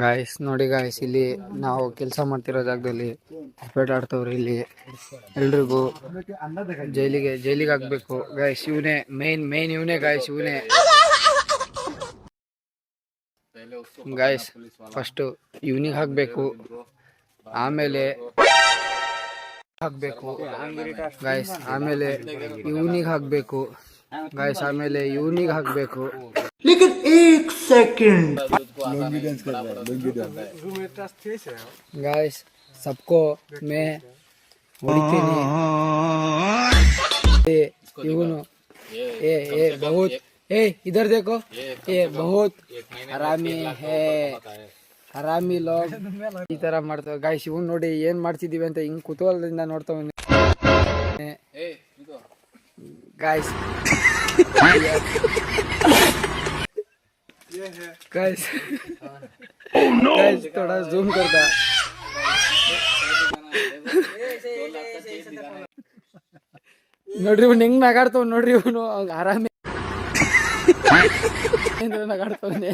Guys ನೋಡಿ guys, ಇಲ್ಲಿ ನಾವು ಕೆಲಸ ಮಾಡ್ತಿರೋ ಜಾಗದಲ್ಲಿ ಕ್ರಿಕೆಟ್ ಆಡ್ತವ್ರಿ. ಇಲ್ಲಿ ಎಲ್ರಿಗೂ ಜೈಲಿಗೆ ಹಾಕ್ಬೇಕು ಗಾಯ್ಸ್. ಇವನೇ ಮೇನ್ ಇವನೇ ಗಾಯ್ಸ್, ಇವನೇ ಗಾಯ್ಸ್. ಫಸ್ಟ್ ಇವನಿಗೆ ಹಾಕ್ಬೇಕು, ಆಮೇಲೆ ಹಾಕ್ಬೇಕು ಗಾಯ್ಸ್, ಆಮೇಲೆ ಇವನಿಗೆ ಹಾಕ್ಬೇಕು ಗಾಯ್ಸ್, ಆಮೇಲೆ ಇವನಿಗೆ ಹಾಕ್ಬೇಕು. गाइस सबको मैं ಹೊಡಿತೀನಿ. ये बहुत इधर देखो, ये बहुत हरामी है, ಹರಾಮಿ ಲೋಗ್ ಈ ತರ ಮಾಡ್ತಾವ ಗಾಯ್ಸ್. ಇವ್ನು ನೋಡಿ ಏನ್ ಮಾಡ್ತಿದೀವಿ ಅಂತ ಹಿಂಗ್ ಕುತೂಹಲದಿಂದ ನೋಡ್ತಾವ ಗಾಯ್ಸ್. गाइस थोड़ा जूम करता. ನೋಡ್ರಿ ಇವ್ನು ಹೆಂಗ್ ನಗಾಡ್ತಾವ ನೋಡ್ರಿ, ಇವನು ಆರಾಮಿ ನಗಾಡ್ತಾವನೆ.